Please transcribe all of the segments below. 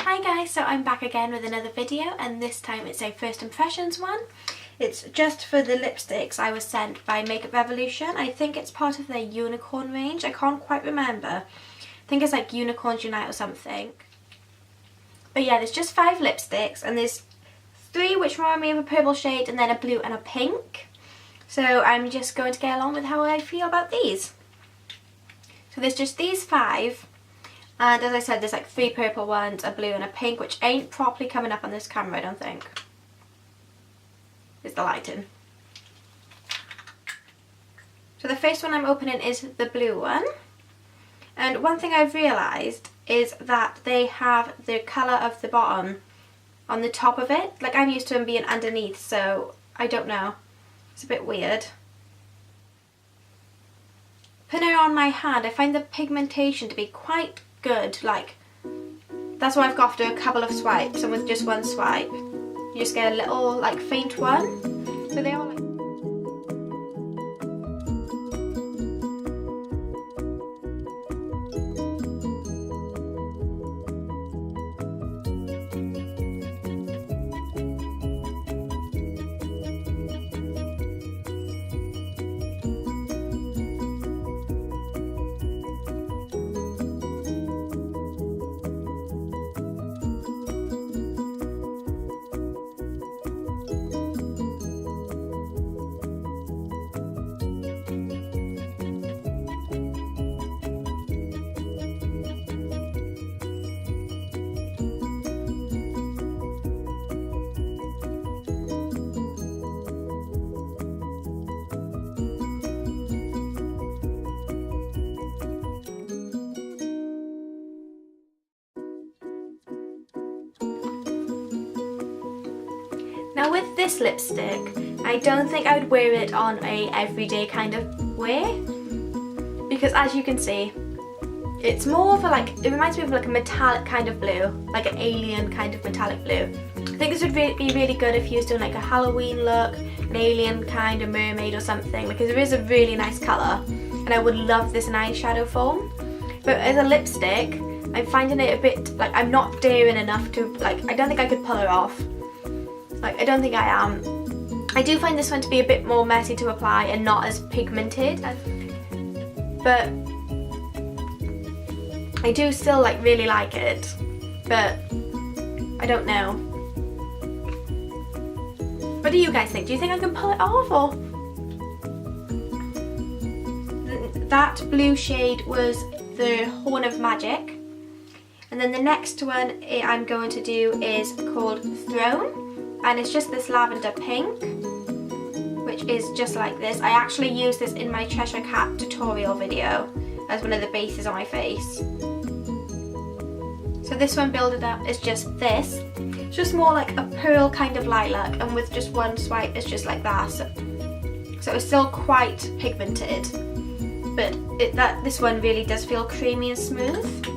Hi guys, so I'm back again with another video, and this time it's a first impressions one. It's just for the lipsticks I was sent by Makeup Revolution. I think it's part of their unicorn range. I can't quite remember. I think it's like Unicorns Unite or something. But yeah, there's just 5 lipsticks, and there's 3 which remind me of a purple shade, and then a blue and a pink. So I'm just going to get along with how I feel about these. So there's just these 5. And as I said, there's like 3 purple ones, a blue and a pink, which ain't properly coming up on this camera, I don't think. It's the lighting. So the first one I'm opening is the blue one. And one thing I've realised is that they have the colour of the bottom on the top of it. Like, I'm used to them being underneath, so I don't know. It's a bit weird. Putting it on my hand, I find the pigmentation to be quite good. Like, that's why I've got after a couple of swipes, and with just one swipe you just get a little like faint one, but they are like Now with this lipstick, I don't think I would wear it on a everyday kind of wear, because as you can see, it's more of a it reminds me of like a metallic kind of blue, like an alien kind of metallic blue. I think this would be really good if you was doing like a Halloween look, an alien kind of mermaid or something, because it is a really nice colour, and I would love this in eyeshadow form. But as a lipstick, I'm finding it a bit, like, I'm not daring enough to, like, I don't think I could pull it off. Like, I don't think I am. I do find this one to be a bit more messy to apply and not as pigmented. But I do still really like it. But I don't know. What do you guys think? Do you think I can pull it off, or? That blue shade was the Horn of Magic. And then the next one I'm going to do is called Throne. And it's just this lavender pink, which is just like this. I actually used this in my Cheshire Cat tutorial video as one of the bases on my face. So this one builded up is just this. It's just more like a pearl kind of lilac, and with just one swipe it's just like that. So it's still quite pigmented, but this one really does feel creamy and smooth.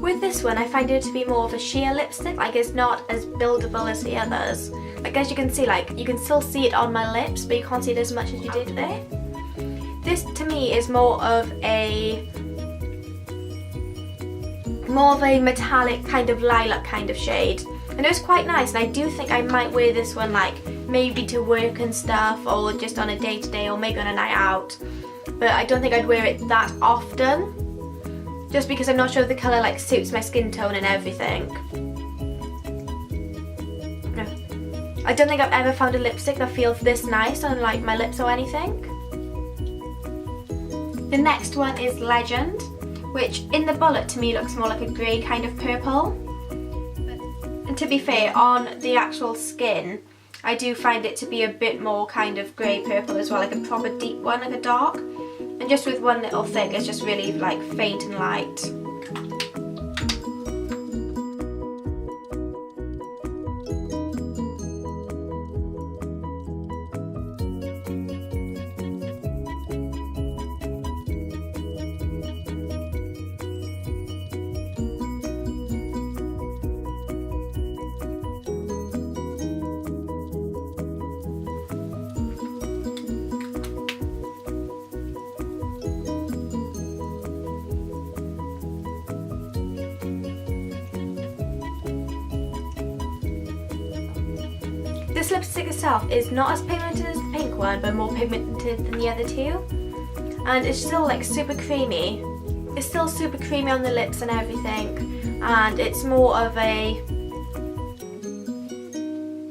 With this one, I find it to be more of a sheer lipstick. Like, it's not as buildable as the others. Like, as you can see, you can still see it on my lips, but you can't see it as much as you did there. This to me is more of a metallic kind of lilac kind of shade. And it's quite nice, and I do think I might wear this one maybe to work and stuff, or just on a day-to-day, or maybe on a night out. But I don't think I'd wear it that often, just because I'm not sure if the colour suits my skin tone and everything. No. I don't think I've ever found a lipstick that feels this nice on my lips or anything. The next one is Legend, which in the bullet to me looks more like a grey kind of purple. And to be fair, on the actual skin, I do find it to be a bit more kind of grey purple as well, like a proper deep one, like a dark. And just with one little thing, it's just really like faint and light. This lipstick itself is not as pigmented as the pink one, but more pigmented than the other two. And it's still like super creamy. It's still super creamy on the lips and everything. And it's more of a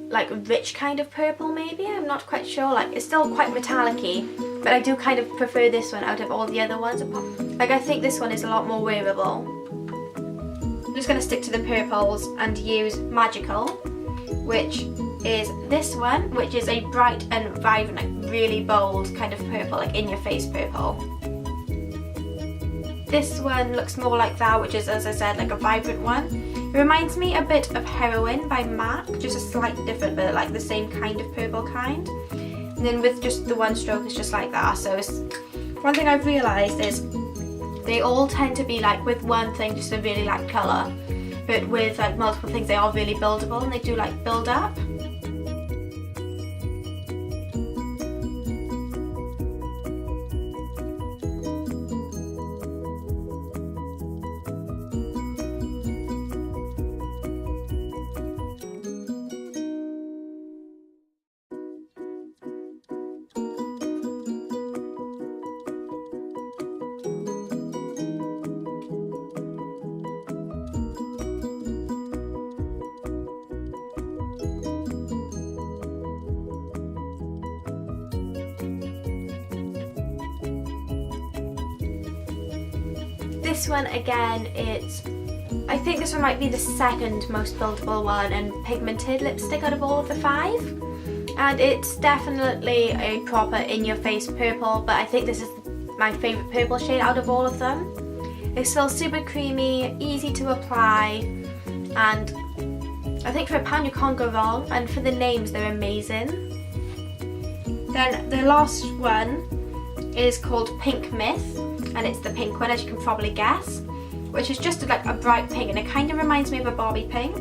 like rich kind of purple maybe, I'm not quite sure. Like it's still quite metallic-y, but I do kind of prefer this one out of all the other ones. Like I think this one is a lot more wearable. I'm just going to stick to the purples and use Magical, which is this one, which is a bright and vibrant, like really bold kind of purple, like in your face purple. This one looks more like that, which is, as I said, like a vibrant one. It reminds me a bit of Heroin by MAC, just a slightly different, but like the same kind of purple kind. And then with just the one stroke, it's just like that. So it's, one thing I've realised is they all tend to be like with one thing just a really light colour, but with like multiple things they are really buildable and they do like build up. This one again, I think this one might be the second most buildable one and pigmented lipstick out of all of the 5. And it's definitely a proper in-your-face purple, but I think this is my favourite purple shade out of all of them. It's still super creamy, easy to apply, and I think for £1 you can't go wrong, and for the names they're amazing. Then the last one is called Pink Myth, and it's the pink one, as you can probably guess, which is just like a bright pink, and it kind of reminds me of a Barbie pink.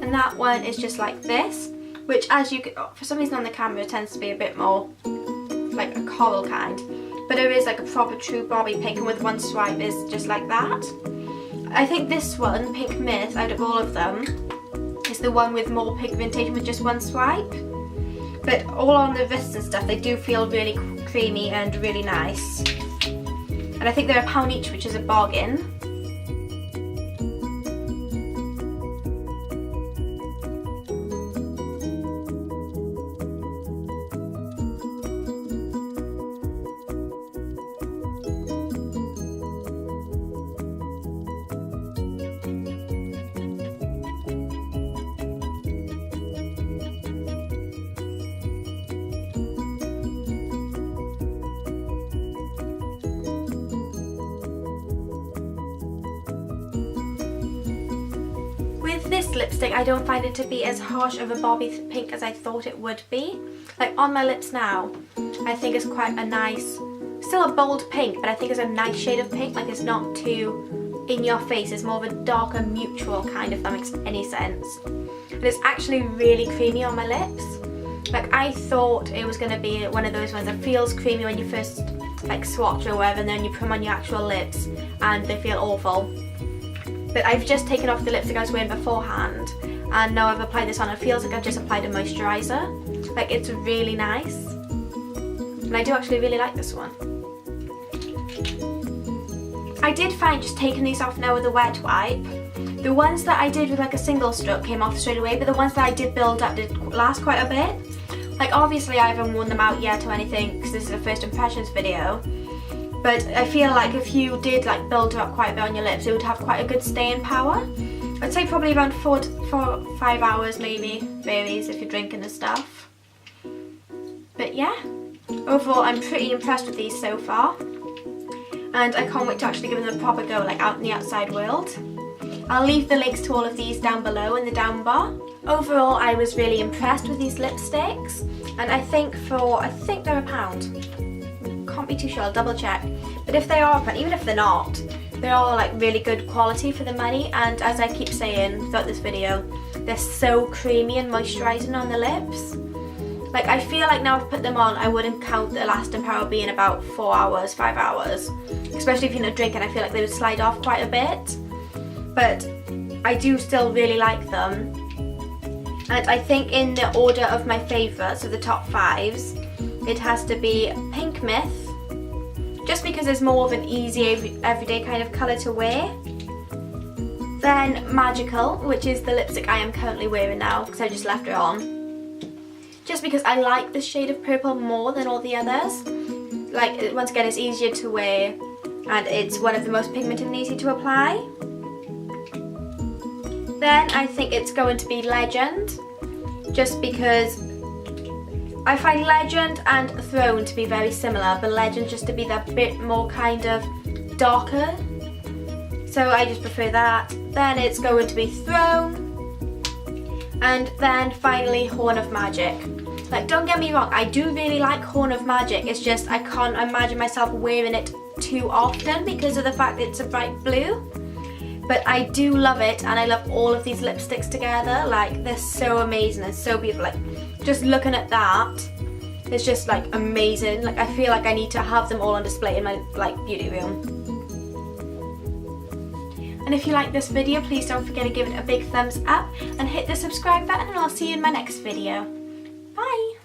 And that one is just like this, which as you can, for some reason on the camera it tends to be a bit more like a coral kind, but it is like a proper true Barbie pink, and with one swipe is just like that. I think this one, Pink Myth, out of all of them, is the one with more pigmentation with just one swipe. But all on the wrists and stuff, they do feel really creamy and really nice. And I think they're £1 each, which is a bargain. With this lipstick, I don't find it to be as harsh of a Barbie pink as I thought it would be. Like on my lips now, I think it's quite a nice, still a bold pink, but I think it's a nice shade of pink. Like it's not too in your face, it's more of a darker neutral kind, if that makes any sense. And it's actually really creamy on my lips. Like I thought it was going to be one of those ones that feels creamy when you first like swatch or whatever, and then you put them on your actual lips and they feel awful. But I've just taken off the lipstick I was wearing beforehand, and now I've applied this on. It feels like I've just applied a moisturiser. Like it's really nice, and I do actually really like this one. I did find just taking these off now with a wet wipe, the ones that I did with like a single stroke came off straight away, but the ones that I did build up did last quite a bit. Like obviously I haven't worn them out yet or anything because this is a first impressions video. But I feel like if you did like build up quite a bit on your lips, it would have quite a good staying power. I'd say probably around 4 to 5 hours maybe, varies if you're drinking and stuff. But yeah, overall I'm pretty impressed with these so far, and I can't wait to actually give them a proper go, like out in the outside world. I'll leave the links to all of these down below in the down bar. Overall, I was really impressed with these lipsticks, and I think they're £1. Can't be too sure, I'll double check. But if they are £1, even if they're not, they're all like really good quality for the money, and as I keep saying throughout this video, they're so creamy and moisturising on the lips. Like, I feel like now I've put them on, I wouldn't count the lasting power being about 4 hours, 5 hours. Especially if you're not drinking, I feel like they would slide off quite a bit. But I do still really like them. And I think in the order of my favourites, of the top 5s, it has to be Pink Myth, just because it's more of an easy everyday kind of colour to wear. Then Magical, which is the lipstick I am currently wearing now because I just left it on. Just because I like this shade of purple more than all the others. Like, once again, it's easier to wear and it's one of the most pigmented and easy to apply. Then I think it's going to be Legend, just because I find Legend and Throne to be very similar, but Legend just to be that bit more kind of darker. So I just prefer that. Then it's going to be Throne. And then finally Horn of Magic. Like, don't get me wrong, I do really like Horn of Magic, it's just I can't imagine myself wearing it too often because of the fact that it's a bright blue. But I do love it, and I love all of these lipsticks together. Like, they're so amazing and so beautiful. Like, just looking at that, it's just like amazing. Like, I feel like I need to have them all on display in my like beauty room. And if you like this video, please don't forget to give it a big thumbs up and hit the subscribe button, and I'll see you in my next video. Bye!